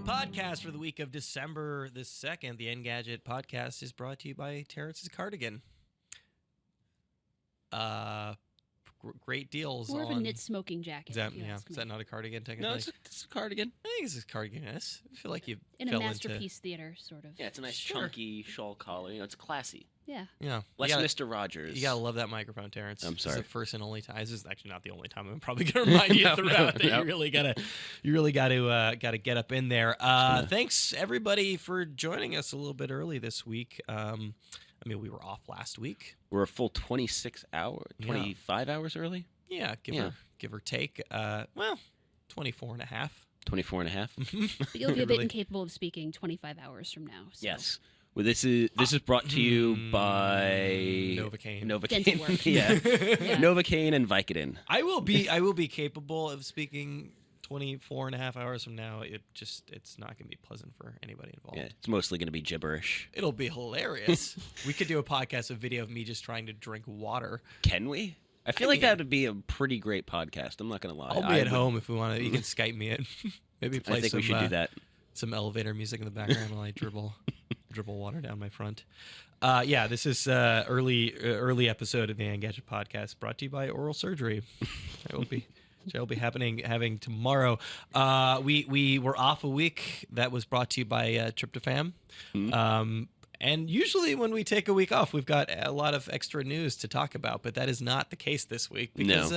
Engadget Podcast for the week of December the 2nd. The Engadget Podcast is brought to you by Terrence's Cardigan. Great deals. More on... of a knit smoking jacket. Is that not a cardigan technically? No, it's a cardigan. I think it's a cardigan. Yes. I feel like you in fell a masterpiece theater, sort of. Yeah, it's a nice chunky shawl collar. You know, it's classy. Yeah. Yeah. Less Mr. Rogers. You gotta love that microphone, Terrence. I'm sorry. This is the first and only time. This is actually not the only time. I'm probably gonna remind you throughout that you really gotta get up in there. Thanks everybody for joining us a little bit early this week. I mean, we were off last week. We're a full 25 hours early. Yeah, give or take. 24 and a half. 24 and a half. But you'll be a bit incapable of speaking 25 hours from now. So. Yes. Well, this is brought to you by Novocaine. Dental work. Yeah. Novocaine and Vicodin. I will be capable of speaking 24 and a half hours from now. It's not going to be pleasant for anybody involved. Yeah, it's mostly going to be gibberish. It'll be hilarious. We could do a podcast, a video of me just trying to drink water. Can we? I feel like that would be a pretty great podcast. I'm not going to lie. I'll be at home if we want to. You can Skype me in. Maybe play we should do that. Some elevator music in the background while I dribble water down my front. This is early episode of the Engadget Podcast brought to you by Oral Surgery. I'll be having tomorrow. We were off a week. That was brought to you by Tryptophan. Mm-hmm. And usually when we take a week off, we've got a lot of extra news to talk about, but that is not the case this week because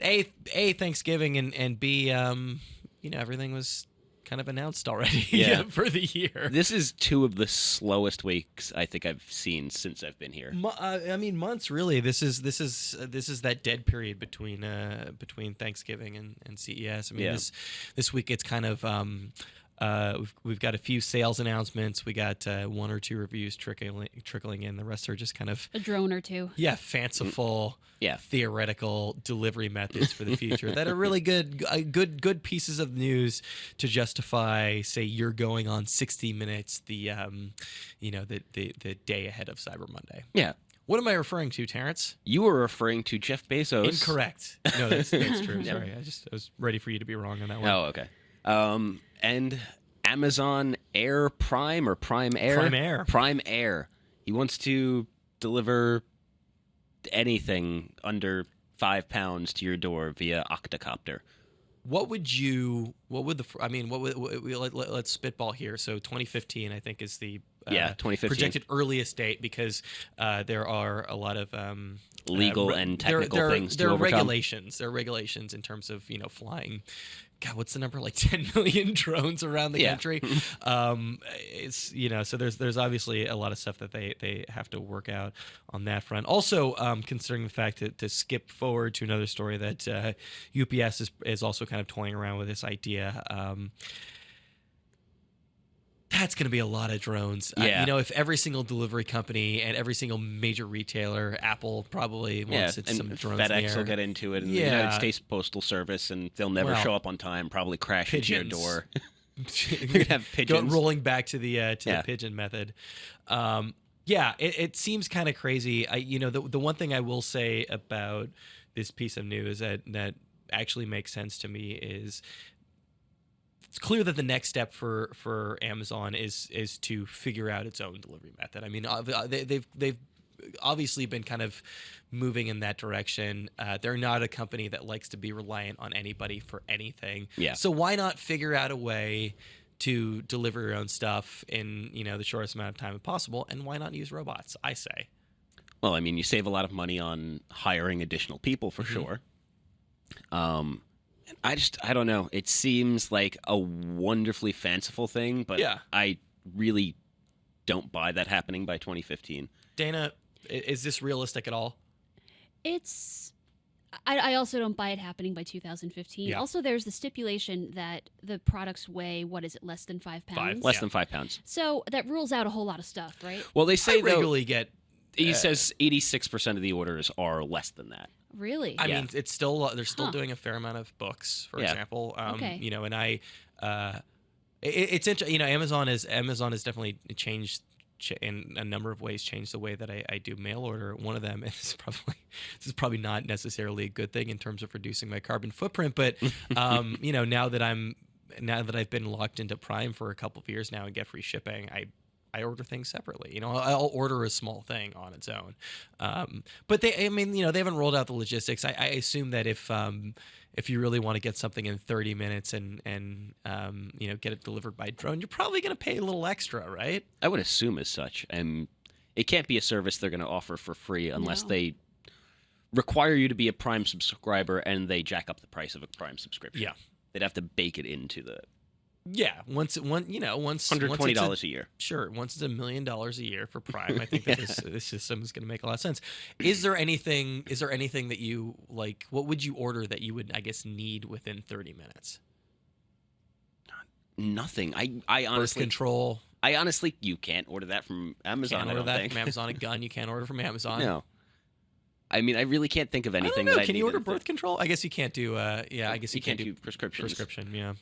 A, Thanksgiving, and B, everything was kind of announced already for the year. This is two of the slowest weeks I think I've seen since I've been here. Months really. This is that dead period between Thanksgiving and CES. This week it's kind of we've got a few sales announcements. We got one or two reviews trickling in. The rest are just kind of a drone or two. Yeah, fanciful, theoretical delivery methods for the future that are really good pieces of news to justify, say, you're going on 60 Minutes the day ahead of Cyber Monday. Yeah. What am I referring to, Terrence? You were referring to Jeff Bezos. Incorrect. No, that's true. Sorry, I was ready for you to be wrong on that one. Oh, okay. And Amazon Air Prime or Prime Air? Prime Air. He wants to deliver anything under 5 pounds to your door via octocopter. Let's spitball here. So 2015, I think, is the 2015 projected earliest date because there are a lot of legal and technical things to overcome. There are regulations in terms of flying. God, what's the number? Like 10 million drones around the country. So there's obviously a lot of stuff that they have to work out on that front. Also, considering the fact that to skip forward to another story that UPS is also kind of toying around with this idea. That's going to be a lot of drones. Yeah. If every single delivery company and every single major retailer, Apple probably wants some drones FedEx in the air. will get into it, and the United States Postal Service, and they'll never show up on time, probably crash into your door. You're going to have pigeons. Rolling back to the pigeon method. It seems kind of crazy. The one thing I will say about this piece of news that actually makes sense to me is it's clear that the next step for Amazon is to figure out its own delivery method. I mean, they've obviously been kind of moving in that direction. They're not a company that likes to be reliant on anybody for anything. Yeah. So why not figure out a way to deliver your own stuff in the shortest amount of time possible? And why not use robots? I say. Well, I mean, you save a lot of money on hiring additional people for sure. I don't know. It seems like a wonderfully fanciful thing, but I really don't buy that happening by 2015. Dana, is this realistic at all? I also don't buy it happening by 2015. Yeah. Also, there's the stipulation that the products weigh, less than 5 pounds? Less than 5 pounds. So that rules out a whole lot of stuff, right? Well, they say regularly get... He says 86% of the orders are less than that. Really? I mean, it's still they're still doing a fair amount of books, for example. Okay. And I, it's interesting. Amazon has definitely changed in a number of ways, changed the way that I do mail order. One of them is probably not necessarily a good thing in terms of reducing my carbon footprint, but now that I'm now that I've been locked into Prime for a couple of years now and get free shipping, I order things separately. You know, I'll order a small thing on its own. But they haven't rolled out the logistics. I assume that if you really want to get something in 30 minutes and get it delivered by drone, you're probably going to pay a little extra, right? I would assume as such. It can't be a service they're going to offer for free unless they require you to be a Prime subscriber and they jack up the price of a Prime subscription. Yeah. They'd have to bake it into the once $120 a year. Sure, once it's $1 million a year for Prime, I think that this system is going to make a lot of sense. Is there anything that you like? What would you order that you would, I guess, need within 30 minutes? Nothing. I honestly birth control. I honestly, you can't order that from Amazon. Can't order that from Amazon. A gun you can't order from Amazon. No. I mean, I really can't think of anything. Can you order birth control? I guess you can't do. I guess you can't do prescriptions. Prescription. Yeah.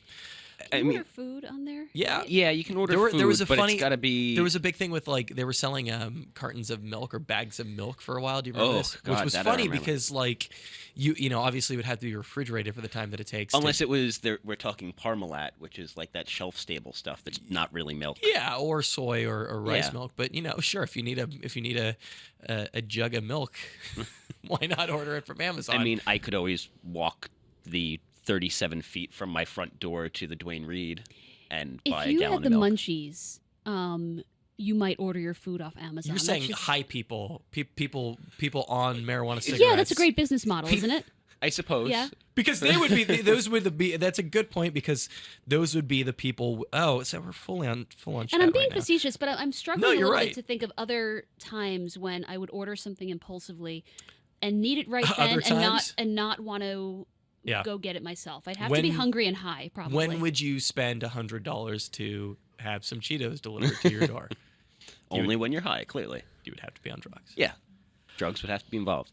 Can you order food on there? Yeah, you can order food. There was a funny. It's gotta be. There was a big thing with like they were selling cartons of milk or bags of milk for a while. Do you remember this? God, which was funny because like you know obviously it would have to be refrigerated for the time that it takes. Unless it was we're talking Parmalat, which is like that shelf stable stuff that's not really milk. Yeah, or soy or rice milk. But sure, if you need a jug of milk, why not order it from Amazon? I mean, I could always walk the 37 feet from my front door to the Duane Reade and buy a gallon of milk. If you had the munchies, you might order your food off Amazon. You're saying high people on marijuana cigarettes. Yeah, that's a great business model, isn't it? I suppose. Yeah. Because they would be those would be. That's a good point because those would be the people. Oh, so we're full on. And I'm being facetious, but I'm struggling a little bit to think of other times when I would order something impulsively and need it right then and not want to go get it myself. I'd have to be hungry and high, probably. When would you spend $100 to have some Cheetos delivered to your door? Only when you're high, clearly. You would have to be on drugs. Yeah. Drugs would have to be involved.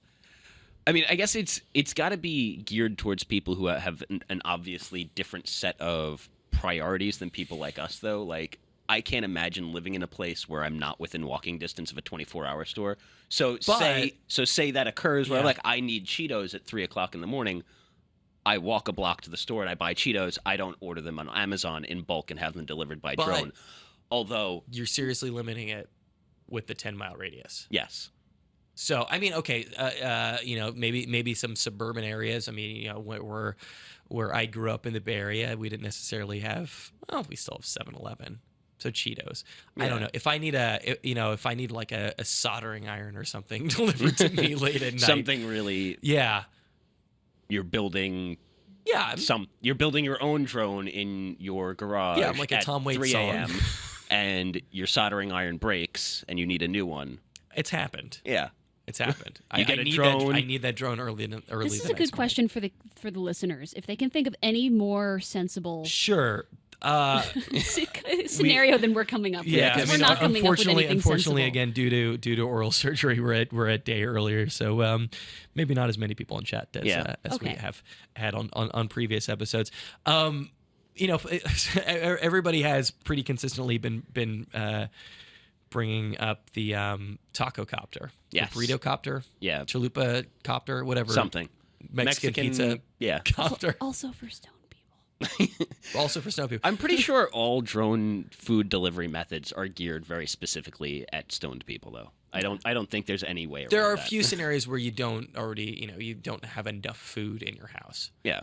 I mean, I guess it's got to be geared towards people who have an obviously different set of priorities than people like us, though. Like, I can't imagine living in a place where I'm not within walking distance of a 24-hour store. So say that occurs where like I need Cheetos at 3 o'clock in the morning. I walk a block to the store and I buy Cheetos. I don't order them on Amazon in bulk and have them delivered by drone. Although you're seriously limiting it with the 10-mile radius. Yes. So I mean, okay, maybe some suburban areas. I mean, where I grew up in the Bay Area, we didn't necessarily have. Well, we still have 7-Eleven. So Cheetos. Yeah. I don't know if I need like a soldering iron or something delivered to me late at night. Something really. Yeah. You're building. Yeah. You're building your own drone in your garage. Yeah, I'm like a Tom Waits 3 a.m. song. And your soldering iron breaks, and you need a new one. It's happened. Yeah. It's happened. You get a drone. I need that drone early. This is a good question for the listeners. If they can think of any more sensible, sure, scenario than we're coming up with. Yeah, we're not coming up with anything unfortunately, sensible. again, due to oral surgery, we're at day earlier, so maybe not as many people in chat as we have had on previous episodes. Everybody has pretty consistently been bringing up the taco copter, the burrito copter, chalupa copter, whatever, something Mexican pizza, copter. Also for stone people. I'm pretty sure all drone food delivery methods are geared very specifically at stoned people, though. I don't think there's any way around There are that. a few scenarios where you don't you don't have enough food in your house. Yeah.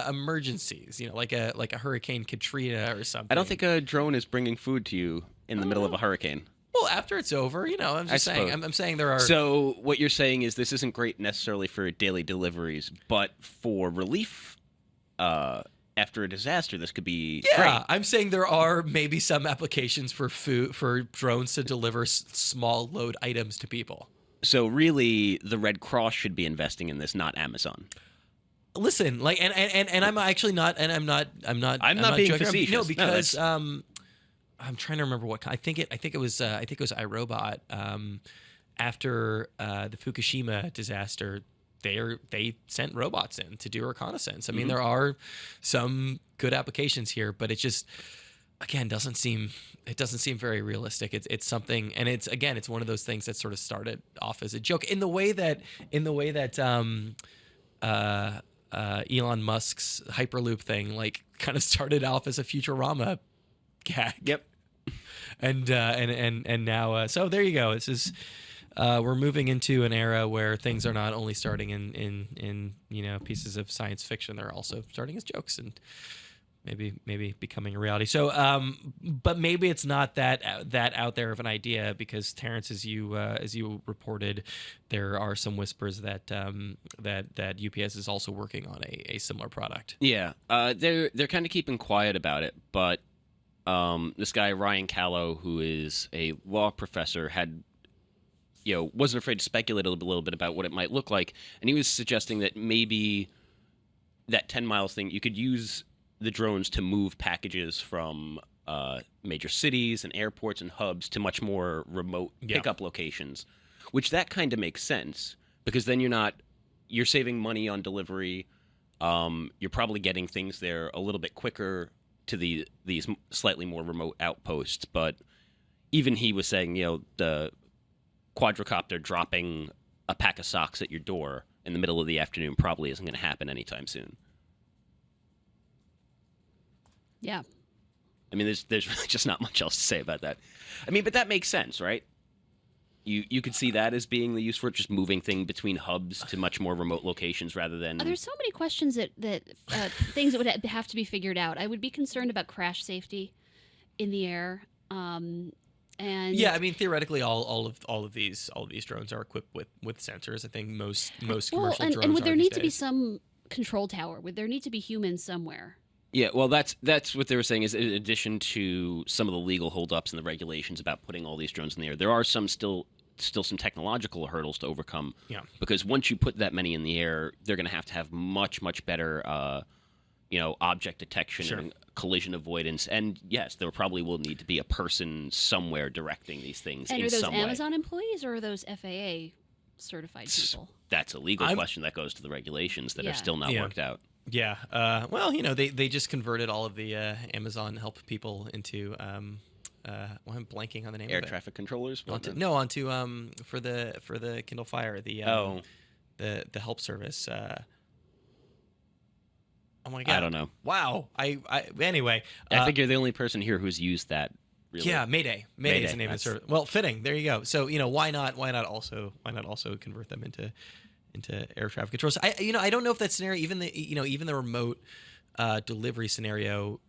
Emergencies, like a Hurricane Katrina or something. I don't think a drone is bringing food to you in the middle of a hurricane. Well, after it's over, I'm just saying. I'm saying there are. So what you're saying is this isn't great necessarily for daily deliveries, but for relief after a disaster, this could be great. I'm saying there are maybe some applications for drones to deliver small load items to people. So really, the Red Cross should be investing in this, not Amazon. Listen, like, and I'm actually not, and I'm not being joking. facetious. No, because I'm trying to remember what I think it was iRobot. After the Fukushima disaster, they sent robots in to do reconnaissance. I mean, there are some good applications here, but it just again doesn't seem very realistic. It's something, and it's one of those things that sort of started off as a joke in the way that Elon Musk's Hyperloop thing, like, kind of started off as a Futurama gag. Yep. And now, so there you go. This is we're moving into an era where things are not only starting in pieces of science fiction, they're also starting as jokes and maybe becoming a reality. So, but maybe it's not that out there of an idea, because Terrence, as you reported, there are some whispers that UPS is also working on a similar product. Yeah, they're kind of keeping quiet about it, but this guy Ryan Callow, who is a law professor, wasn't afraid to speculate a little bit about what it might look like, and he was suggesting that maybe that 10 miles thing, you could use the drones to move packages from major cities and airports and hubs to much more remote pickup locations, which that kind of makes sense, because then you're saving money on delivery. You're probably getting things there a little bit quicker to these slightly more remote outposts. But even he was saying, the quadricopter dropping a pack of socks at your door in the middle of the afternoon probably isn't going to happen anytime soon. Yeah. I mean, there's really just not much else to say about that. I mean, but that makes sense, right? You could see that as being the use for it, just moving things between hubs to much more remote locations rather than... There's so many questions that things that would have to be figured out. I would be concerned about crash safety in the air. And yeah, I mean, theoretically, all of these drones are equipped with sensors. I think most commercial drones and would there need to be days. some control tower? Would there need to be humans somewhere? Yeah, well, that's what they were saying, is in addition to some of the legal holdups and the regulations about putting all these drones in the air, there are still some technological hurdles to overcome. Yeah. Because once you put that many in the air, they're going to have much, much better, object detection and collision avoidance. And yes, there probably will need to be a person somewhere directing these things in some way. And are those Amazon employees or are those FAA certified people? That's a legal question that goes to the regulations that are still not worked out. Yeah. Well, they just converted all of the Amazon help people into I'm blanking on the name air of it. traffic controllers. Onto for the Kindle Fire, the help service. Oh my God! I don't know. Wow. Anyway. I think you're the only person here who's used that. Really. Yeah, Mayday. Mayday is the name of the service. Well, fitting. There you go. So why not also convert them into air traffic controllers? I don't know if that scenario, even the remote delivery scenario,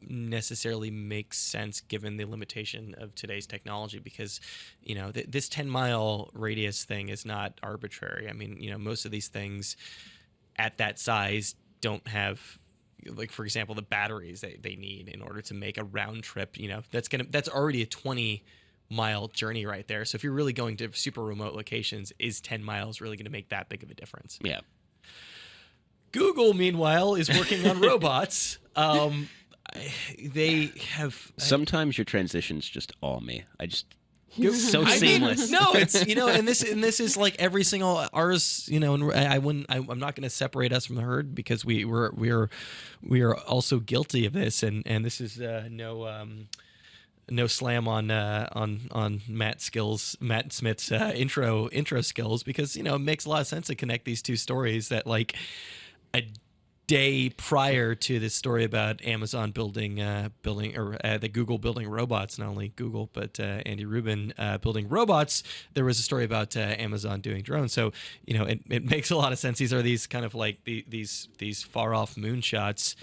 necessarily makes sense given the limitation of today's technology, because this 10-mile radius thing is not arbitrary. I mean, most of these things at that size don't have, like, for example, the batteries they need in order to make a round trip. That's already a 20-mile journey right there. So if you're really going to super remote locations, is 10 miles really going to make that big of a difference? Yeah. Google, meanwhile, is working on robots. They have... Sometimes your transitions just awe me. So seamless. It's and this is like every single ours. And I'm not going to separate us from the herd, because we are also guilty of this, and this is no slam on Matt Smith's intro skills, because it makes a lot of sense to connect these two stories that, like, a day prior to this story about Amazon building the Google building robots, not only Google but Andy Rubin building robots, there was a story about Amazon doing drones. So it makes a lot of sense. These are these kind of like these far off moonshots,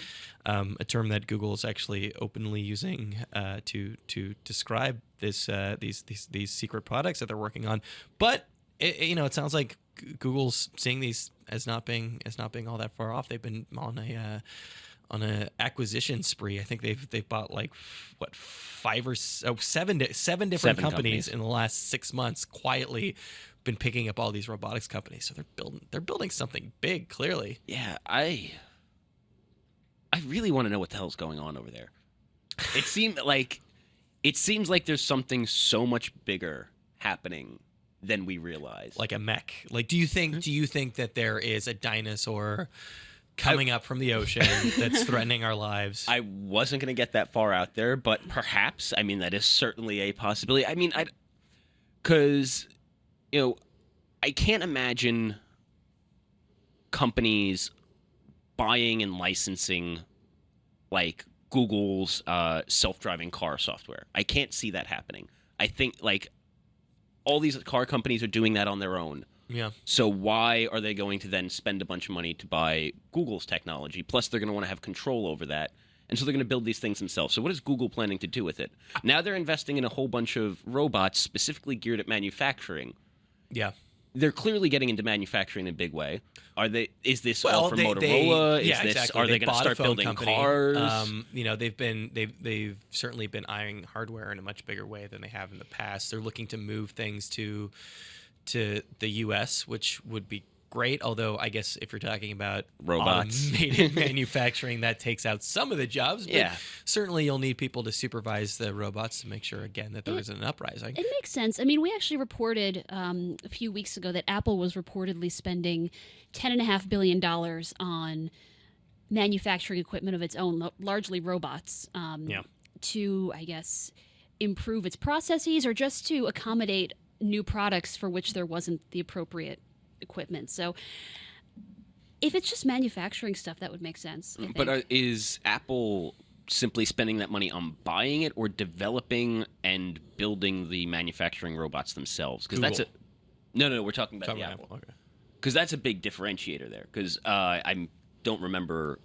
a term that Google is actually openly using to describe these secret products that they're working on. But it sounds like Google's seeing these as not being all that far off. They've been on a acquisition spree. I think they've bought like seven different companies in the last 6 months. Quietly been picking up all these robotics companies. So they're building something big, clearly. Yeah, I really want to know what the hell's going on over there. It seems like there's something so much bigger happening than we realize. Like a mech. Like, do you think that there is a dinosaur coming up from the ocean that's threatening our lives? I wasn't going to get that far out there, but perhaps. I mean, that is certainly a possibility. I mean, because I can't imagine companies buying and licensing like Google's self-driving car software. I can't see that happening. I think like all these car companies are doing that on their own. Yeah. So why are they going to then spend a bunch of money to buy Google's technology? Plus, they're going to want to have control over that. And so they're going to build these things themselves. So what is Google planning to do with it? Now they're investing in a whole bunch of robots specifically geared at manufacturing. Yeah. They're clearly getting into manufacturing in a big way. Are they? Is this all for Motorola? Exactly. Are they going to start building company. cars? They've certainly been eyeing hardware in a much bigger way than they have in the past. They're looking to move things to the U.S., which would be great. Although I guess if you're talking about robots, automated manufacturing, that takes out some of the jobs. But yeah. Certainly you'll need people to supervise the robots to make sure again that there isn't an uprising. It makes sense. I mean, we actually reported a few weeks ago that Apple was reportedly spending $10.5 billion on manufacturing equipment of its own, largely robots, to, I guess, improve its processes or just to accommodate new products for which there wasn't the appropriate equipment. So if it's just manufacturing stuff, that would make sense. I think. But is Apple simply spending that money on buying it or developing and building the manufacturing robots themselves? Because that's no, we're talking about the Apple. Okay. Because that's a big differentiator there. Because I don't remember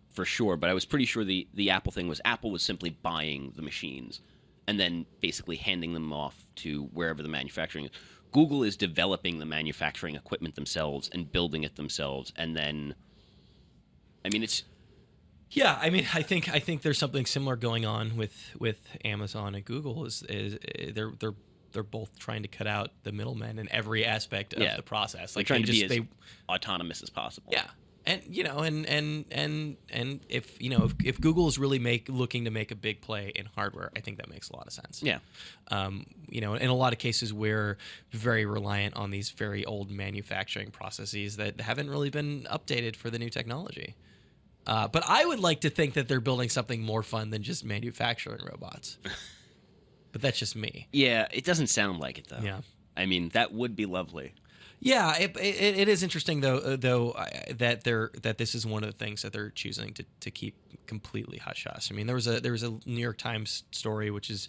for sure, but I was pretty sure the Apple thing was Apple was simply buying the machines and then basically handing them off to wherever the manufacturing is. Google is developing the manufacturing equipment themselves and building it themselves, and then, I mean, it's. Yeah, I mean, I think there's something similar going on with Amazon and Google. Is they're both trying to cut out the middlemen in every aspect of the process. Like trying to be as autonomous as possible. Yeah. And and if Google is really looking to make a big play in hardware, I think that makes a lot of sense. Yeah. In a lot of cases we're very reliant on these very old manufacturing processes that haven't really been updated for the new technology. But I would like to think that they're building something more fun than just manufacturing robots. But that's just me. Yeah, it doesn't sound like it though. Yeah. I mean, that would be lovely. Yeah, it is interesting though that this is one of the things that they're choosing to keep completely hush hush. I mean, there was a New York Times story, which is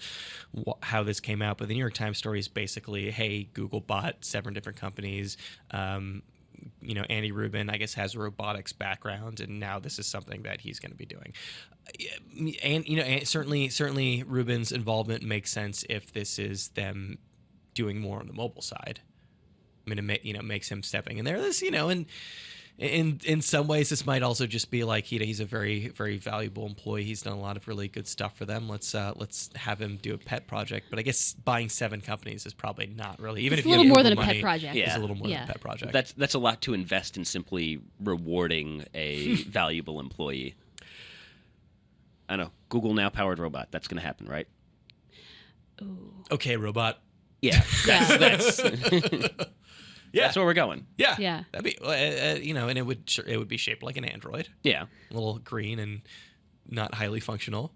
how this came out, but the New York Times story is basically, hey, Google bought 7 different companies. Andy Rubin, I guess, has a robotics background, and now this is something that he's going to be doing. And certainly Rubin's involvement makes sense if this is them doing more on the mobile side. I mean, it makes him stepping in there. This, and in some ways, this might also just be like he's a very, very valuable employee. He's done a lot of really good stuff for them. Let's have him do a pet project. But I guess buying 7 companies is probably not really it's a little more than a pet project. Yeah. It's a little more than a pet project. That's a lot to invest in simply rewarding a valuable employee. I know. Google Now powered robot. That's going to happen, right? Ooh. Okay, robot. Yeah. That's yeah, that's where we're going. Yeah. That'd be, and it would be shaped like an Android. Yeah. A little green and not highly functional.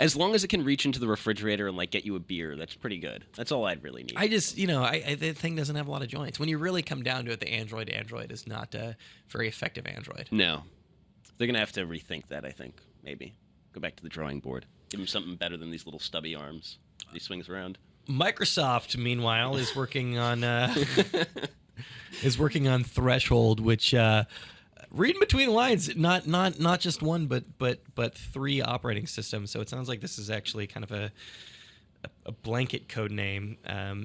As long as it can reach into the refrigerator and get you a beer, that's pretty good. That's all I'd really need. I just, the thing doesn't have a lot of joints. When you really come down to it, the Android is not a very effective Android. No. They're going to have to rethink that, I think, maybe. Go back to the drawing board. Give them something better than these little stubby arms he swings around. Microsoft, meanwhile, is working on Threshold, which reading between the lines, not just one, but 3 operating systems. So it sounds like this is actually kind of a blanket code name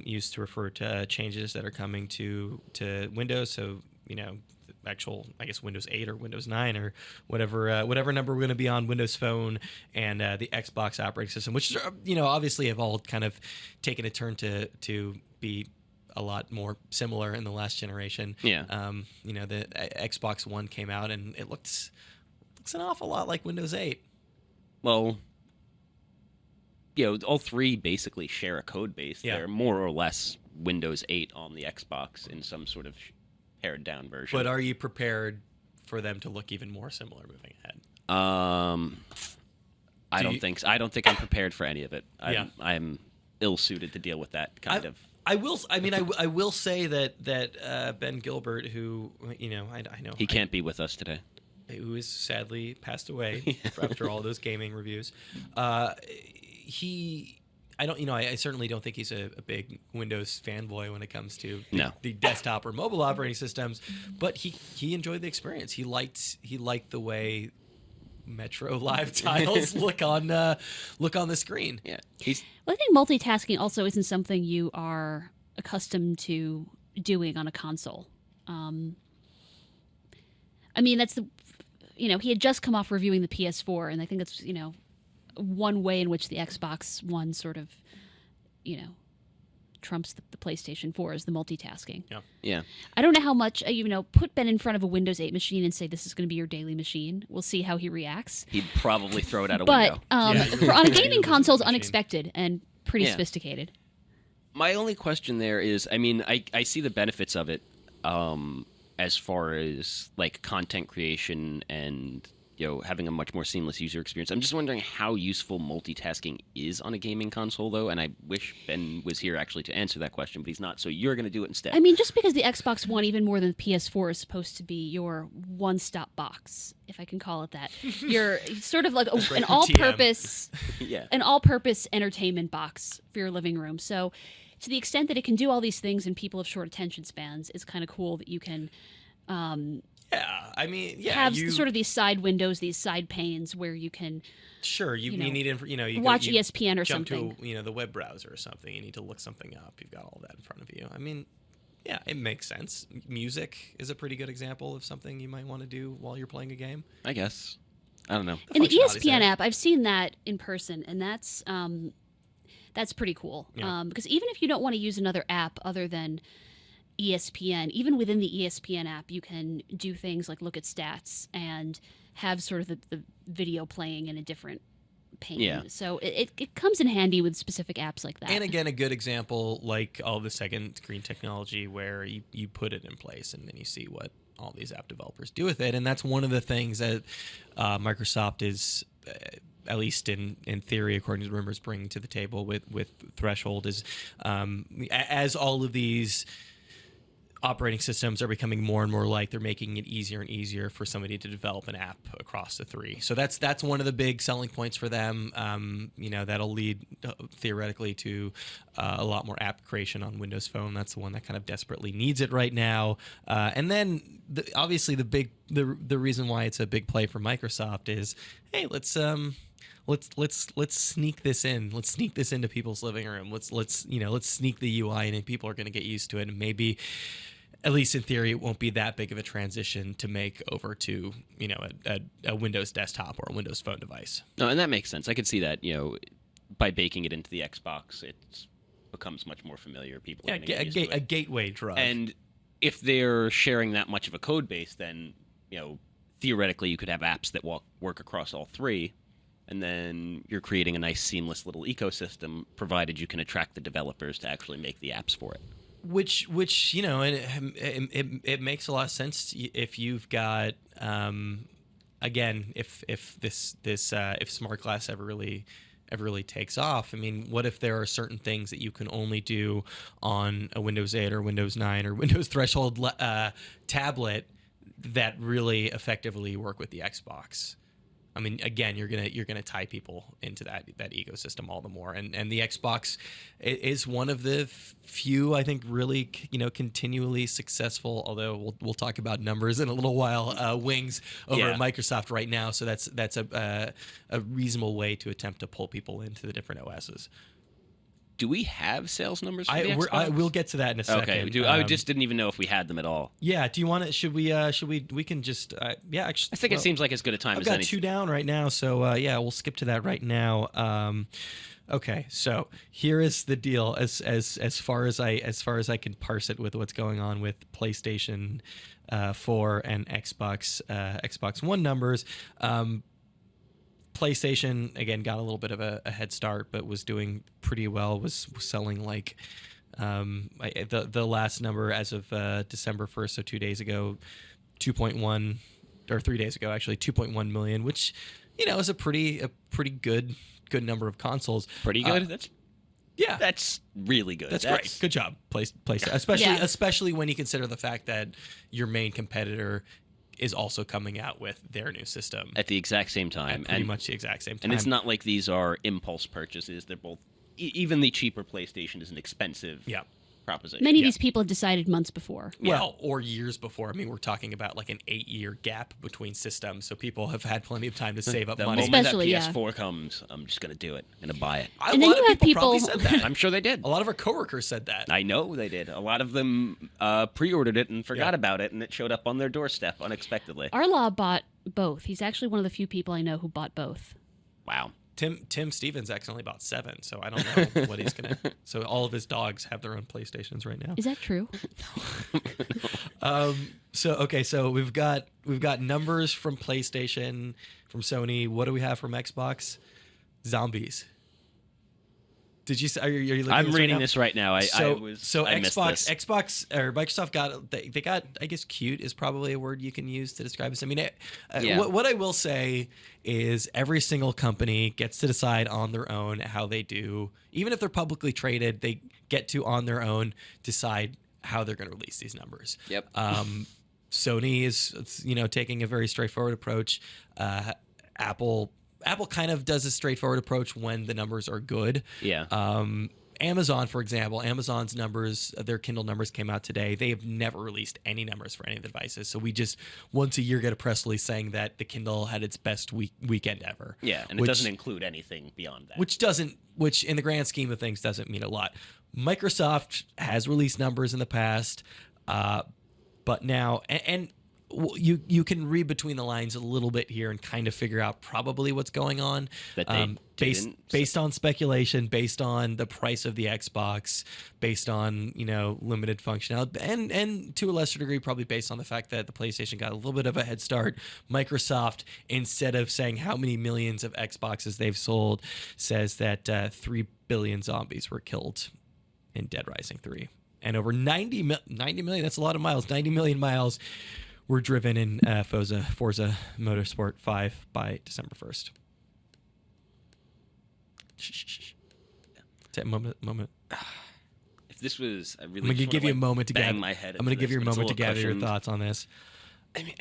used to refer to changes that are coming to Windows. So actual, I guess, Windows 8 or Windows 9 or whatever number we're going to be on, Windows Phone and the Xbox operating system, which obviously have all kind of taken a turn to be a lot more similar in the last generation. Yeah. The Xbox One came out and it looks an awful lot like Windows 8. Well, all 3 basically share a code base. Yeah. They're more or less Windows 8 on the Xbox in some sort of pared down version. But are you prepared for them to look even more similar moving ahead? I don't think so. I don't think I'm prepared for any of it. I'm ill-suited to deal with that kind of I will say that Ben Gilbert, who I know he can't be with us today, who is sadly passed away after all those gaming reviews. I certainly don't think he's a big Windows fanboy when it comes to the desktop or mobile operating systems, but he enjoyed the experience. He liked the way Metro Live tiles look on the screen. Yeah. I think multitasking also isn't something you are accustomed to doing on a console. That's he had just come off reviewing the PS4, and I think it's one way in which the Xbox One sort of, trumps the PlayStation 4 is the multitasking. Yeah. I don't know how much, put Ben in front of a Windows 8 machine and say, this is going to be your daily machine. We'll see how he reacts. He'd probably throw it out a window. But on a gaming console, it's unexpected and pretty sophisticated. My only question there is, I see the benefits of it as far as like content creation and having a much more seamless user experience. I'm just wondering how useful multitasking is on a gaming console, though, and I wish Ben was here actually to answer that question, but he's not, so you're going to do it instead. Just because the Xbox One, even more than the PS4, is supposed to be your one-stop box, if I can call it that. You're sort of like an all-purpose an all-purpose entertainment box for your living room. So to the extent that it can do all these things and people have short attention spans, it's kind of cool that you can... have sort of these side windows, these side panes where you can. Sure, you need you watch ESPN or jump something. To the web browser or something. You need to look something up. You've got all that in front of you. It makes sense. Music is a pretty good example of something you might want to do while you're playing a game. I guess. I don't know. In the ESPN app, I've seen that in person, and that's pretty cool. Yeah. Because even if you don't want to use another app other than ESPN, even within the ESPN app, you can do things like look at stats and have sort of the video playing in a different pane. Yeah. So it comes in handy with specific apps like that. And again, a good example, like all the second screen technology where you put it in place and then you see what all these app developers do with it. And that's one of the things that Microsoft is... at least in theory, according to rumors, bringing to the table with Threshold is as all of these operating systems are becoming more and more like, they're making it easier and easier for somebody to develop an app across the three. So that's one of the big selling points for them. That'll lead theoretically to a lot more app creation on Windows Phone. That's the one that kind of desperately needs it right now. And then obviously the reason why it's a big play for Microsoft is, hey, let's sneak this in. Let's sneak this into people's living room. Let's sneak the UI in, and people are going to get used to it. And maybe, at least in theory, it won't be that big of a transition to make over to a Windows desktop or a Windows Phone device. No, and that makes sense. I could see that by baking it into the Xbox, it becomes much more familiar. People are getting used to it. A gateway drug. And if they're sharing that much of a code base, then theoretically you could have apps that work across all three. And then you're creating a nice seamless little ecosystem, provided you can attract the developers to actually make the apps for it. Which it makes a lot of sense if you've got again, if Smart Glass ever really takes off. What if there are certain things that you can only do on a Windows 8 or Windows 9 or Windows Threshold tablet that really effectively work with the Xbox? Again, you're gonna tie people into that ecosystem all the more, and the Xbox is one of the few, I think, really continually successful. Although we'll talk about numbers in a little while. Wings over at Microsoft right now, so that's a reasonable way to attempt to pull people into the different OSs. Do we have sales numbers for the Xbox? We'll get to that in a second. Okay, I just didn't even know if we had them at all. Yeah, do you want to? Should we can just actually, I think it seems like as good a time as any. I've got two down right now, so we'll skip to that right now. Okay, so here is the deal as far as I can parse it with what's going on with PlayStation 4 and Xbox One numbers. PlayStation, again, got a little bit of a head start, but was doing pretty well, was selling like the last number as of December 1st, so 2 days ago, 2.1, or 3 days ago, actually, 2.1 million, which, is a pretty good number of consoles. Pretty good? That's Yeah, that's really good. That's great. Good job, PlayStation. Especially when you consider the fact that your main competitor is also coming out with their new system at the exact same time, pretty much the exact same time. And it's not like these are impulse purchases. They're both. Even the cheaper PlayStation is an expensive proposition. Many of these people have decided months before. Well, or years before. I mean, we're talking about like an 8-year gap between systems, so people have had plenty of time to save up money. Especially that PS4 comes, I'm just going to do it. I'm going to buy it. And then you have people probably said that. I'm sure they did. A lot of our coworkers said that. I know they did. A lot of them pre-ordered it and forgot about it, and it showed up on their doorstep unexpectedly. Arlaw bought both. He's actually one of the few people I know who bought both. Wow. Tim Stevens accidentally bought 7, so I don't know what he's gonna. So all of his dogs have their own PlayStations right now. Is that true? So we've got numbers from PlayStation, from Sony. What do we have from Xbox? Zombies. Did you? Are you looking? I'm reading this right now. Xbox or Microsoft got they got. I guess cute is probably a word you can use to describe this. I mean, what I will say is every single company gets to decide on their own how they do. Even if they're publicly traded, they get to on their own decide how they're going to release these numbers. Yep. Sony is taking a very straightforward approach. Apple kind of does a straightforward approach when the numbers are good. Yeah. Amazon, for example, Amazon's numbers, their Kindle numbers came out today. They have never released any numbers for any of the devices. So we just once a year get a press release saying that the Kindle had its best weekend ever. Yeah, and it doesn't include anything beyond that. Which in the grand scheme of things doesn't mean a lot. Microsoft has released numbers in the past, but now and you can read between the lines a little bit here and kind of figure out probably what's going on. That they based on speculation, based on the price of the Xbox, based on limited functionality, and to a lesser degree probably based on the fact that the PlayStation got a little bit of a head start. Microsoft, instead of saying how many millions of Xboxes they've sold, says that 3 billion zombies were killed in Dead Rising 3, and over 90 million. That's a lot of miles. 90 million miles were driven in Forza Motorsport 5 by December 1st. Take a moment. If this was, I'm going to give you a moment to gather. My head. I'm going to give you a moment to gather your thoughts on this. I mean,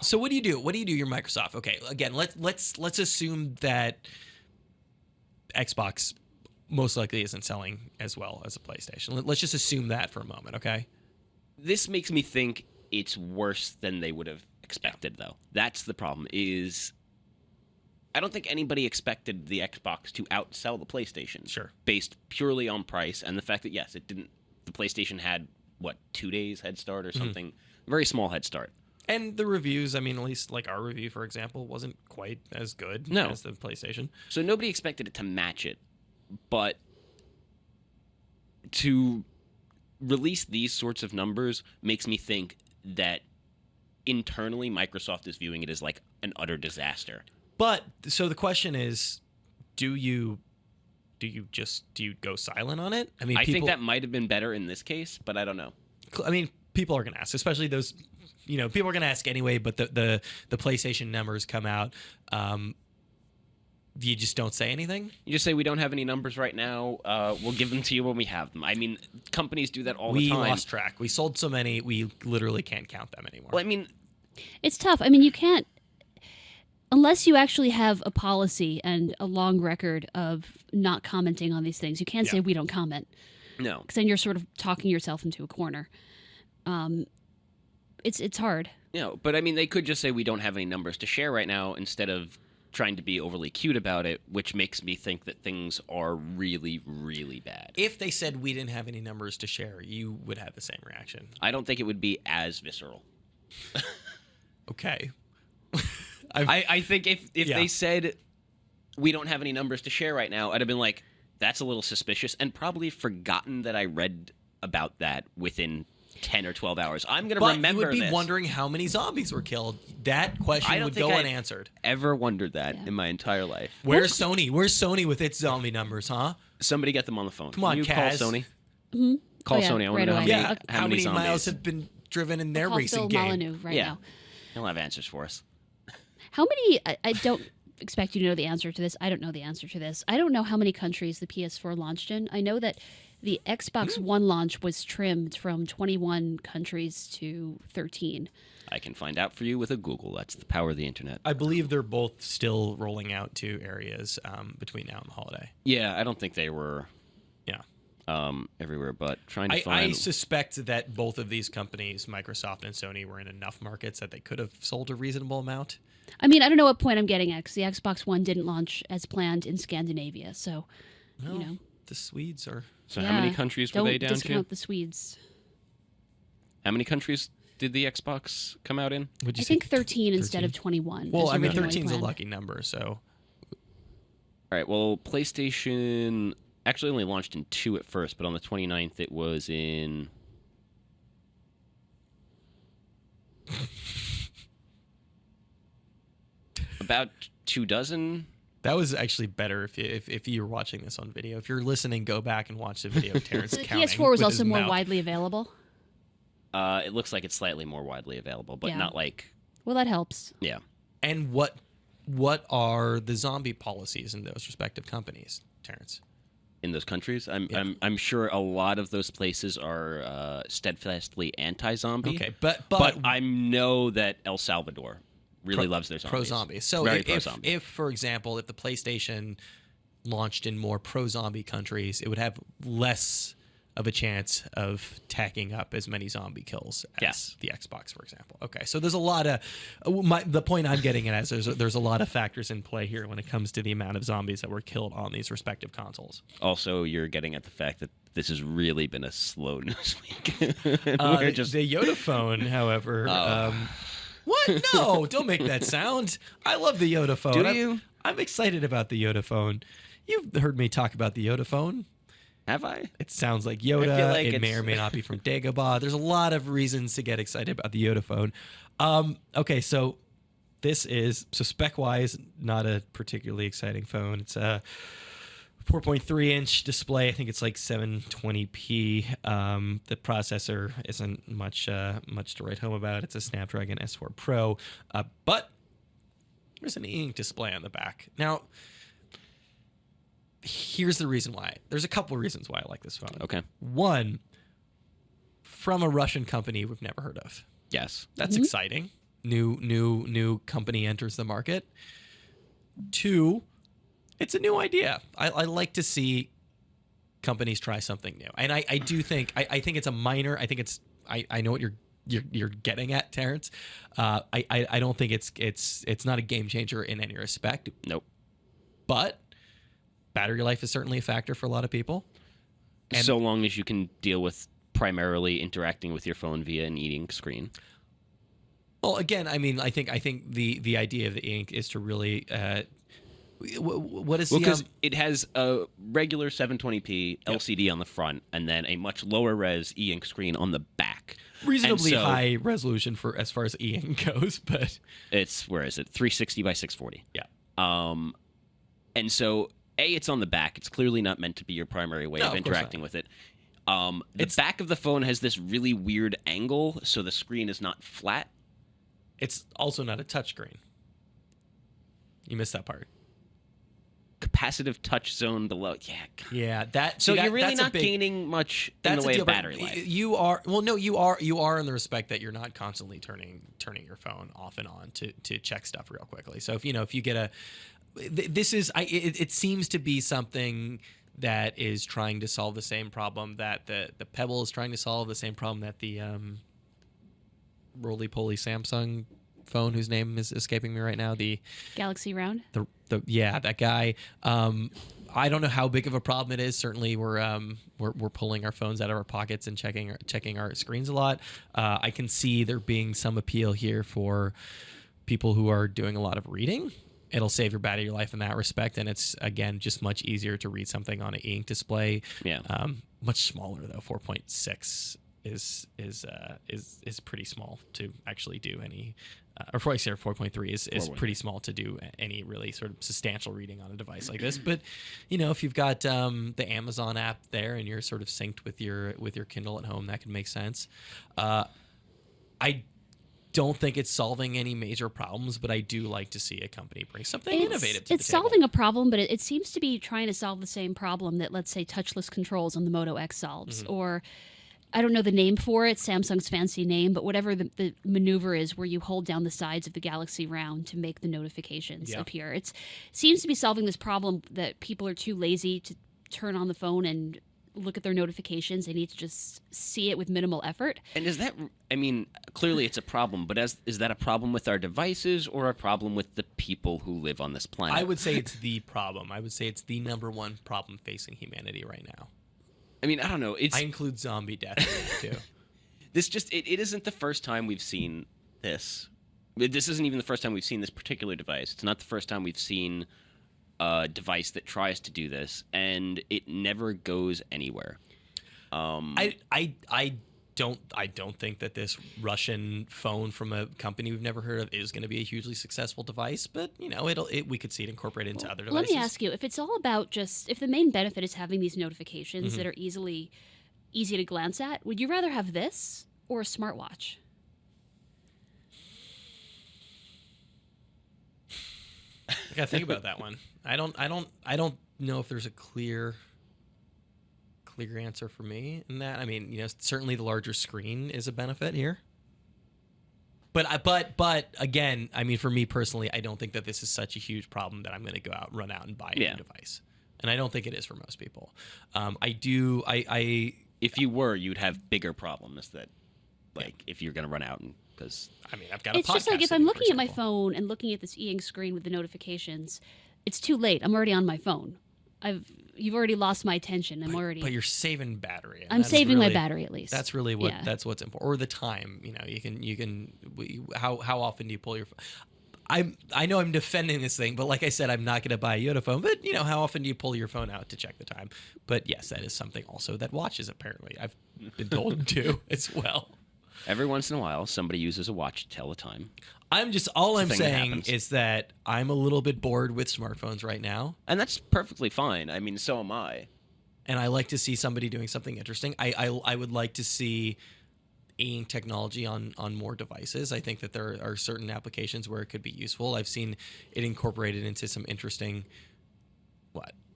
so what do you do? What do you do? You're Microsoft. Okay, again, let's assume that Xbox most likely isn't selling as well as a PlayStation. Let's just assume that for a moment. Okay. This makes me think it's worse than they would have expected, though. That's the problem, is I don't think anybody expected the Xbox to outsell the PlayStation. Sure. Based purely on price and the fact that, yes, it didn't. The PlayStation had, 2 days head start or something? Mm-hmm. Very small head start. And the reviews, I mean, at least like our review, for example, wasn't quite as good as the PlayStation. So nobody expected it to match it, but to release these sorts of numbers makes me think that internally Microsoft is viewing it as like an utter disaster. But so the question is, do you go silent on it? I mean, I think that might have been better in this case, but I don't know. I mean, people are going to ask, especially those, people are going to ask anyway. But the PlayStation numbers come out. You just don't say anything? You just say, we don't have any numbers right now. We'll give them to you when we have them. I mean, companies do that all the time. We lost track. We sold so many, we literally can't count them anymore. Well, I mean, it's tough. I mean, you can't, unless you actually have a policy and a long record of not commenting on these things, you can't say we don't comment. No. Because then you're sort of talking yourself into a corner. It's hard. But I mean, they could just say we don't have any numbers to share right now instead of trying to be overly cute about it, which makes me think that things are really, really bad. If they said we didn't have any numbers to share, you would have the same reaction. I don't think it would be as visceral. Okay. I think if they said we don't have any numbers to share right now, I'd have been like, that's a little suspicious, and probably forgotten that I read about that within 10 or 12 hours. I'm going to remember this. You would be wondering how many zombies were killed. That question would go unanswered. Ever wondered that in my entire life. Where's Sony? Where's Sony with its zombie numbers, huh? Somebody get them on the phone. Come on, you Kaz. Call Sony. Mm-hmm. Call Sony. I want to know how many zombies. miles have been driven in their racing Phil game. Molyneux now. He'll have answers for us. How many? I don't expect you to know the answer to this. I don't know the answer to this. I don't know how many countries the PS4 launched in. I know that the Xbox One launch was trimmed from 21 countries to 13. I can find out for you with a Google. That's the power of the internet. I believe they're both still rolling out to areas between now and the holiday. Yeah, I don't think they were everywhere, but trying to find... I suspect that both of these companies, Microsoft and Sony, were in enough markets that they could have sold a reasonable amount. I mean, I don't know what point I'm getting at, because the Xbox One didn't launch as planned in Scandinavia, so, you know. The Swedes are... So how many countries were they down to? Don't discount the Swedes. How many countries did the Xbox come out in? I think 13 instead of 21. Well, I mean, 13 is a lucky number, so... All right, well, PlayStation actually only launched in 2 at first, but on the 29th it was in... about 24. That was actually better if you were watching this on video. If you're listening, go back and watch the video of Terrence counting. The PS4 was also more widely available? It looks like it's slightly more widely available, but not like... Well, that helps. Yeah. And what are the zombie policies in those respective companies, Terrence? In those countries? I'm sure a lot of those places are steadfastly anti-zombie. Okay, but I know that El Salvador really loves their zombies. Pro-zombie. So if, for example, if the PlayStation launched in more pro-zombie countries, it would have less of a chance of tacking up as many zombie kills as the Xbox, for example. Okay, so there's a lot of... the point I'm getting at is there's a lot of factors in play here when it comes to the amount of zombies that were killed on these respective consoles. Also, you're getting at the fact that this has really been a slow news week. The Yoda phone, however... What? No, don't make that sound. I love the Yoda phone. Do you? I'm excited about the Yoda phone. You've heard me talk about the Yoda phone. Have I? It sounds like Yoda. I feel like it may or may not be from Dagobah. There's a lot of reasons to get excited about the Yoda phone. Okay, so this is, spec-wise, not a particularly exciting phone. It's a 4.3-inch display. I think it's like 720p. The processor isn't much to write home about. It's a Snapdragon S4 Pro. But there's an e-ink display on the back. Now, here's the reason why. There's a couple of reasons why I like this phone. Okay. One, from a Russian company we've never heard of. Yes. That's exciting. New company enters the market. Two, it's a new idea. I like to see companies try something new, and I do think I think it's a minor. I think it's I know what you're getting at, Terrence. I don't think it's not a game changer in any respect. Nope. But battery life is certainly a factor for a lot of people. And so long as you can deal with primarily interacting with your phone via an e-ink screen. Well, again, I mean, I think the idea of the ink is to really. What is because it has a regular 720p LCD on the front and then a much lower res e-ink screen on the back. Reasonably high resolution for as far as e-ink goes, but it's, where is it? 360 by 640. Yeah. And so it's on the back. It's clearly not meant to be your primary way of interacting with it. The back of the phone has this really weird angle, so the screen is not flat. It's also not a touchscreen. You missed that part. Capacitive touch zone below. Yeah, that. So you're really not gaining much in the way of battery life. You are. Well, no, you are in the respect that you're not constantly turning your phone off and on to check stuff real quickly. So if you get a, this is it seems to be something that is trying to solve the same problem that the Pebble is trying to solve, the same problem that the roly-poly Samsung phone, whose name is escaping me right now, the Galaxy Round. That guy. I don't know how big of a problem it is. Certainly, we're pulling our phones out of our pockets and checking our screens a lot. I can see there being some appeal here for people who are doing a lot of reading. It'll save your battery life in that respect, and it's again just much easier to read something on an e-ink display. Yeah. Much smaller though. 4.6 is pretty small to actually do any. Or 4.3 is pretty small to do any really sort of substantial reading on a device like this. But if you've got the Amazon app there and you're sort of synced with your Kindle at home, that can make sense. I don't think it's solving any major problems, but I do like to see a company bring something innovative to the table. It's solving a problem, but it seems to be trying to solve the same problem that, let's say, touchless controls on the Moto X solves. Or, I don't know the name for it, Samsung's fancy name, but whatever the maneuver is where you hold down the sides of the Galaxy Round to make the notifications appear. It seems to be solving this problem that people are too lazy to turn on the phone and look at their notifications. They need to just see it with minimal effort. And is that, I mean, clearly it's a problem, but is that a problem with our devices or a problem with the people who live on this planet? I would say it's the problem. I would say it's the number one problem facing humanity right now. I mean, I don't know. I include zombie death in it too. This just, it isn't the first time we've seen this. This isn't even the first time we've seen this particular device. It's not the first time we've seen a device that tries to do this, and it never goes anywhere. I don't think that this Russian phone from a company we've never heard of is going to be a hugely successful device, but we could see it incorporated into other devices. Let me ask you, if it's all about if the main benefit is having these notifications that are easy to glance at, would you rather have this or a smartwatch? I gotta think about that one. I don't know if there's a clear answer for me in that. I mean, certainly the larger screen is a benefit here. But again, I mean, for me personally, I don't think that this is such a huge problem that I'm going to run out and buy a new device. And I don't think it is for most people. If you were, you'd have bigger problems that, if you're going to run out and. I mean, I've got a podcast. It's just like if I'm looking at my phone and looking at this e-ink screen with the notifications, it's too late. I'm already on my phone. You've already lost my attention. But you're saving battery. I'm saving my battery at least. That's really that's what's important. Or the time. You can. How often do you pull your phone? I know I'm defending this thing, but like I said, I'm not going to buy a Yoda phone. But how often do you pull your phone out to check the time? But yes, that is something also that watches apparently. I've been told to as well. Every once in a while, somebody uses a watch to tell the time. I'm saying is that I'm a little bit bored with smartphones right now. And that's perfectly fine. I mean, so am I. And I like to see somebody doing something interesting. I would like to see e-ink technology on more devices. I think that there are certain applications where it could be useful. I've seen it incorporated into some interesting...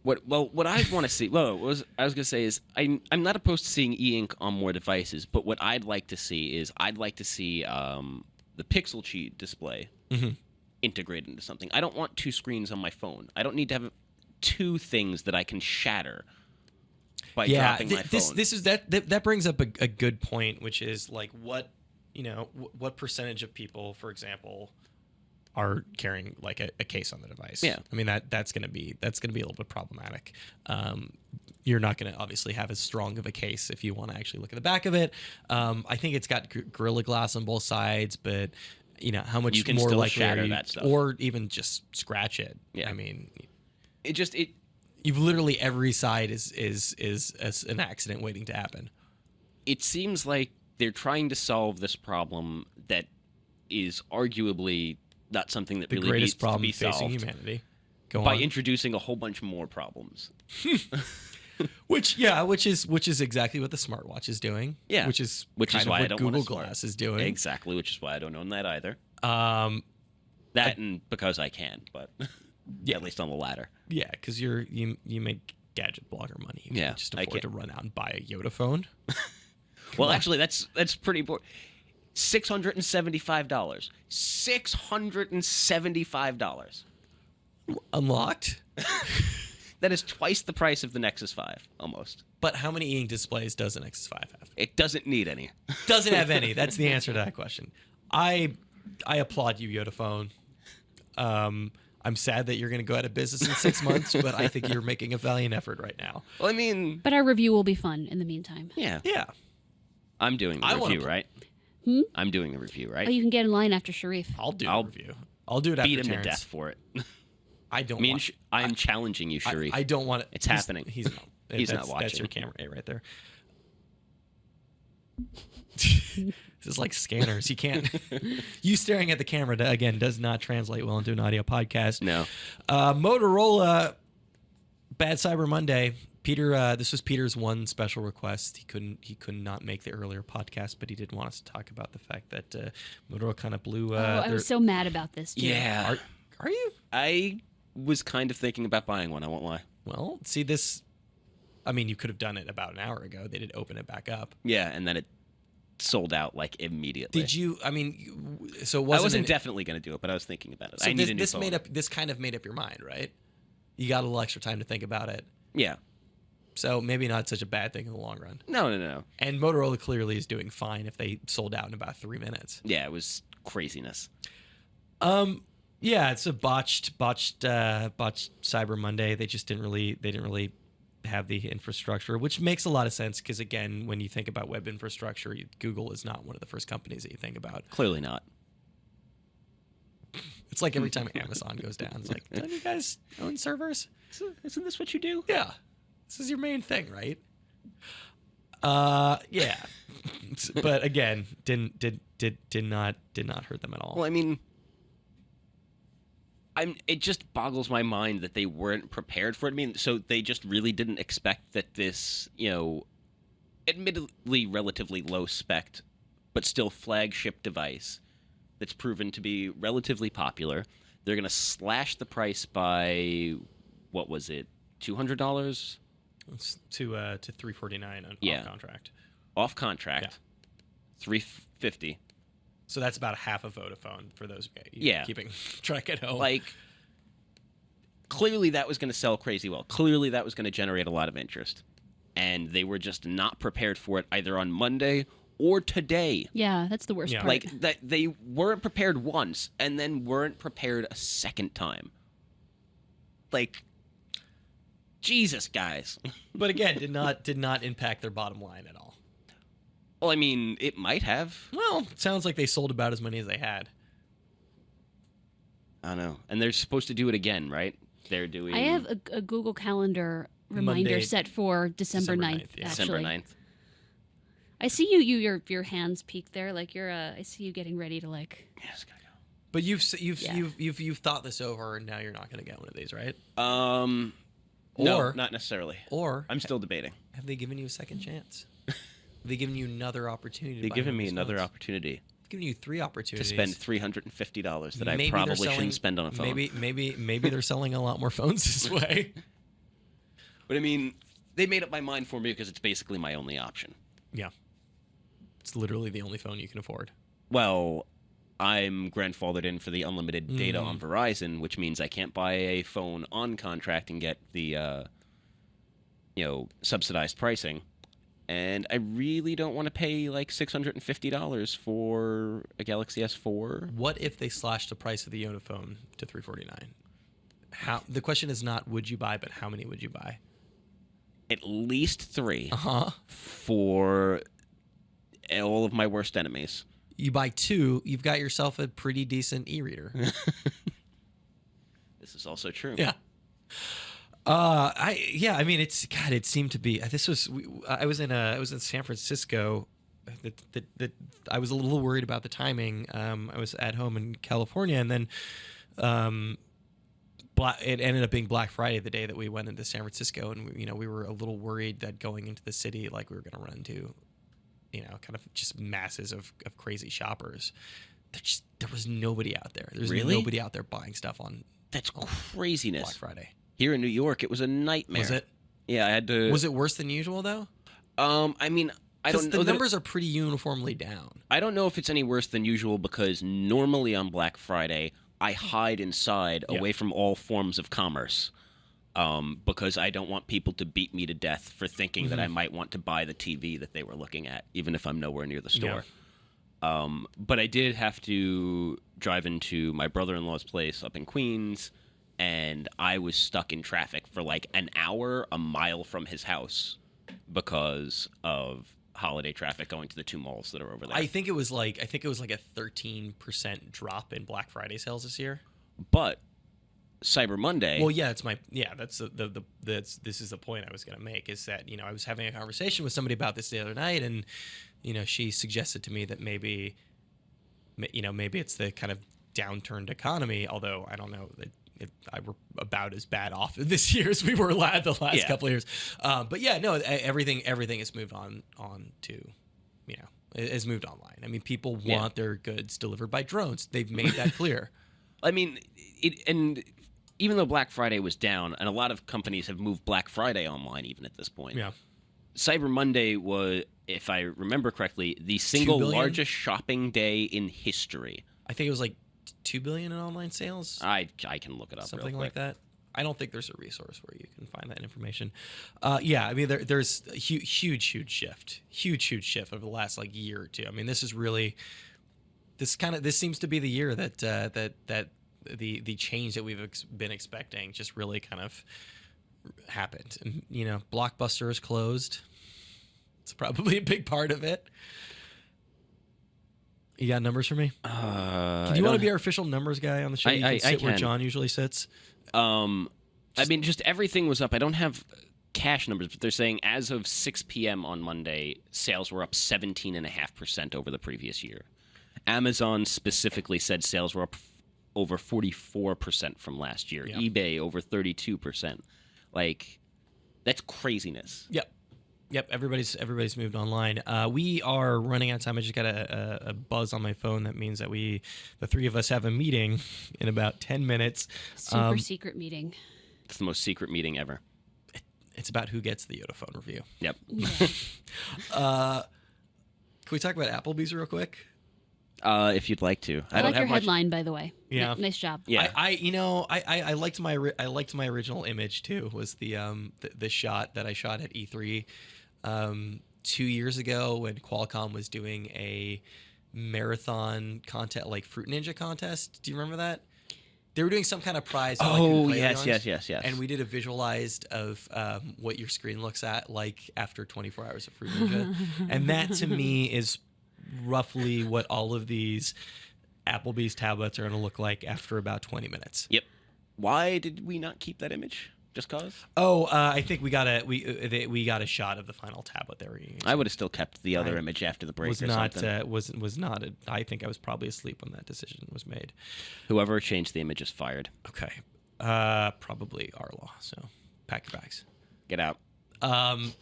What I want to see, I was going to say is I'm not opposed to seeing e-ink on more devices, but what I'd like to see is the Pixel Cheat display integrated into something. I don't want two screens on my phone. I don't need to have two things that I can shatter by dropping my phone. That brings up a good point, which is like what percentage of people, for example, are carrying like a case on the device. Yeah. I mean that's going to be a little bit problematic. You're not going to obviously have as strong of a case if you want to actually look at the back of it. I think it's got Gorilla Glass on both sides, but how much you can more still likely shatter that stuff, or even just scratch it. Yeah. I mean, you've literally every side is an accident waiting to happen. It seems like they're trying to solve this problem that is arguably not something that really needs to be solved. The greatest problem facing humanity. By introducing a whole bunch more problems. Which is exactly what the smartwatch is doing. Yeah. Which is why what Google Glass is doing. Exactly, which is why I don't own that either. And because I can, but at least on the latter. Yeah, because you make gadget blogger money. You can't just afford to run out and buy a Yoda phone. Well, actually, that's pretty boring. $675. $675. Unlocked? That is twice the price of the Nexus 5, almost. But how many e-ink displays does the Nexus 5 have? It doesn't need any. Doesn't have any. That's the answer to that question. I applaud you, Yoda phone. I'm sad that you're going to go out of business in 6 months, but I think you're making a valiant effort right now. Well, I mean... But our review will be fun in the meantime. Yeah. Yeah. I'm doing the review, right? I'm doing the review, right? Oh, you can get in line after Sharif. I'll do the review. I'll do it after Terrence. Beat him to death for it. I don't I'm challenging you, Sharif. I don't want it. It's happening. He's not. He's not watching. That's your camera A right there. This is like scanners. You can't... You staring at the camera, again, does not translate well into an audio podcast. No. Motorola, Bad Cyber Monday, Peter, this was Peter's one special request. He could not make the earlier podcast, but he did want us to talk about the fact that Motorola kind of blew. I was so mad about this too. Yeah, are you? I was kind of thinking about buying one. I won't lie. Well, see this. I mean, you could have done it about an hour ago. They did open it back up. Yeah, and then it sold out like immediately. Did you? I mean, so I wasn't definitely going to do it, but I was thinking about it. So I need a new phone. This kind of made up your mind, right? You got a little extra time to think about it. Yeah. So maybe not such a bad thing in the long run. No. And Motorola clearly is doing fine if they sold out in about 3 minutes. Yeah, it was craziness. Yeah, it's a botched Cyber Monday. They just didn't really have the infrastructure, which makes a lot of sense because again, when you think about web infrastructure, Google is not one of the first companies that you think about. Clearly not. It's like every time Amazon goes down, it's like, don't you guys own servers? Isn't this what you do? Yeah. This is your main thing, right? Yeah. But again, did not hurt them at all. Well, I mean, it just boggles my mind that they weren't prepared for it. I mean, so they just really didn't expect that this, admittedly relatively low spec, but still flagship device that's proven to be relatively popular. They're going to slash the price by, what was it, $200? It's to $349 on off contract. Off contract, yeah. $350. So that's about half a Vodafone for those keeping track at home. Like, clearly that was going to sell crazy well. Clearly that was going to generate a lot of interest. And they were just not prepared for it either on Monday or today. Yeah, that's the worst part. Like, that they weren't prepared once and then weren't prepared a second time. Like, Jesus, guys. But again, did not impact their bottom line at all. Well, I mean, it might have. Well, it sounds like they sold about as many as they had. I don't know. And they're supposed to do it again, right? They're doing... I have a Google Calendar reminder set for December 9th, actually. December 9th. I see your hands peak there. Like, I see you getting ready to, like... Yeah, it's gotta go. But you've thought this over, and now you're not going to get one of these, right? No, not necessarily. Or... I'm still debating. Have they given you a second chance? Have they given you another opportunity? They've given me another opportunity. They've given you 3 opportunities. To spend $350 that I probably shouldn't spend on a phone. Maybe they're selling a lot more phones this way. But I mean, they made up my mind for me because it's basically my only option. Yeah. It's literally the only phone you can afford. Well, I'm grandfathered in for the unlimited data on Verizon, which means I can't buy a phone on contract and get the, subsidized pricing. And I really don't want to pay like $650 for a Galaxy S4. What if they slashed the price of the Yoda phone to $349? The question is not would you buy, but how many would you buy? At least 3 for all of my worst enemies. You buy 2, you've got yourself a pretty decent e-reader. This is also true. Yeah. I mean, it seemed to be. I was in San Francisco. I was a little worried about the timing. I was at home in California, and then it ended up being Black Friday, the day that we went into San Francisco, and we were a little worried that going into the city, like we were going to run into, kind of just masses of crazy shoppers. There was nobody out there. There's really? Nobody out there buying stuff on. That's craziness. Black Friday. Here in New York, it was a nightmare. Was it? Yeah, I had to... Was it worse than usual, though? I mean, I don't know. The numbers are pretty uniformly down. I don't know if it's any worse than usual because normally on Black Friday, I hide inside away from all forms of commerce because I don't want people to beat me to death for thinking that I might want to buy the TV that they were looking at, even if I'm nowhere near the store. Yeah. But I did have to drive into my brother-in-law's place up in Queens, and I was stuck in traffic for like an hour a mile from his house because of holiday traffic going to the 2 malls that are over there. I think it was like a 13% drop in Black Friday sales this year. But Cyber Monday. Well, yeah, this is the point I was going to make, is that I was having a conversation with somebody about this the other night, and she suggested to me that maybe it's the kind of downturned economy, although I don't know that we're about as bad off this year as we were the last couple of years. But yeah, no, everything has moved on to, it has moved online. I mean, people want their goods delivered by drones. They've made that clear. I mean, and even though Black Friday was down, and a lot of companies have moved Black Friday online even at this point. Yeah. Cyber Monday was, if I remember correctly, the single largest shopping day in history. I think it was like $2 billion in online sales. I can look it up. Something real quick. like that. I don't think there's a resource where you can find that information. Yeah, I mean, there's a huge shift over the last like year or two. I mean, this is really this seems to be the year that the change that we've been expecting just really kind of happened. And Blockbuster is closed. It's probably a big part of it. You got numbers for me? Do you want to be our official numbers guy on the show? I can. Where John usually sits. I mean, just everything was up. I don't have cash numbers, but they're saying as of 6 p.m. on Monday, sales were up 17.5% over the previous year. Amazon specifically said sales were up over 44% from last year. Yep. eBay over 32%. Like, that's craziness. Yep, everybody's moved online. We are running out of time. I just got a buzz on my phone. That means that the three of us have a meeting in about 10 minutes. Super secret meeting. It's the most secret meeting ever. It's about who gets the Yoda phone review. Yep. Yeah. Can we talk about Applebee's real quick? If you'd like to. I like your headline, by the way. Yeah, nice job. Yeah, I liked my original image too. Was the shot that I shot at E3 2 years ago when Qualcomm was doing a marathon contest, like Fruit Ninja contest. Do you remember that? They were doing some kind of prize. Oh, yes. And we did a visualized of what your screen looks at like after 24 hours of Fruit Ninja, and that to me is roughly what all of these Applebee's tablets are going to look like after about 20 minutes. Yep. Why did we not keep that image? Just cause? Oh, I think we got a shot of the final tablet they were using. I would have still kept the other image after the break. Was not. I think I was probably asleep when that decision was made. Whoever changed the image is fired. Okay. Probably our law. So pack your bags. Get out. I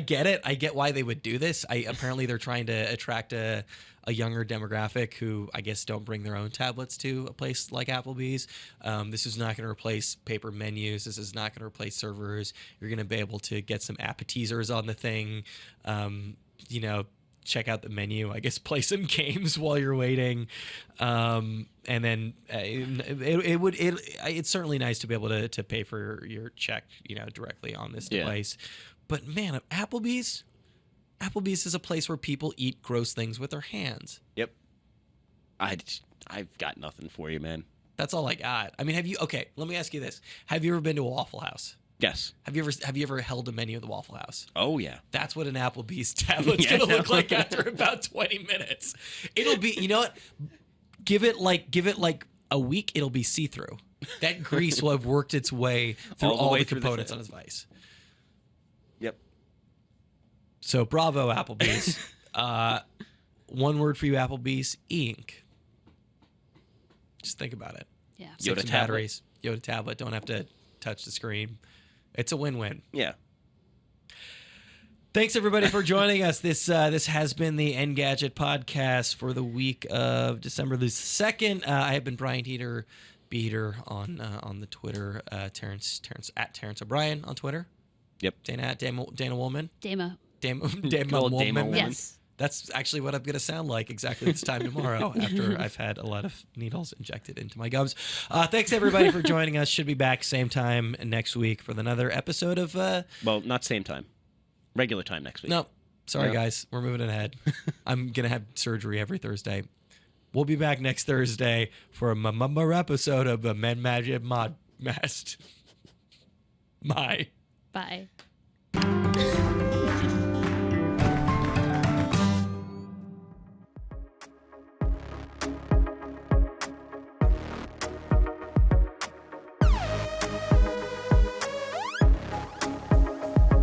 get it. I get why they would do this. Apparently they're trying to attract a younger demographic who I guess don't bring their own tablets to a place like Applebee's. This is not going to replace paper menus. This is not going to replace servers. You're going to be able to get some appetizers on the thing. Check out the menu. I guess play some games while you're waiting. And then it's certainly nice to be able to pay for your check, directly on this device. But man, Applebee's is a place where people eat gross things with their hands. Yep. I've got nothing for you, man. That's all I got. I mean, okay, let me ask you this. Have you ever been to a Waffle House? Yes. Have you ever held a menu at the Waffle House? Oh yeah. That's what an Applebee's tablet's going to look like after about 20 minutes. It'll be, you know what? Give it like a week, it'll be see-through. That grease will have worked its way through all the components on his device. Yep. So bravo, Applebee's. One word for you, Applebee's: ink. Just think about it. Yeah. Yoda batteries. Yoda tablet. Don't have to touch the screen. It's a win-win. Yeah. Thanks everybody for joining us. This has been the Engadget Podcast for the week of December the 2nd. I have been Brian Beater on the Twitter. Terrence at Terrence O'Brien on Twitter. Yep. Dana at Dana Woolman. Dama Woolman. Yes. That's actually what I'm going to sound like exactly this time tomorrow after I've had a lot of needles injected into my gums. Thanks, everybody, for joining us. Should be back same time next week for another episode of... well, not same time. Regular time next week. No. Sorry, guys. We're moving ahead. I'm going to have surgery every Thursday. We'll be back next Thursday for a more episode of the Men Magic Modcast. Bye. Bye.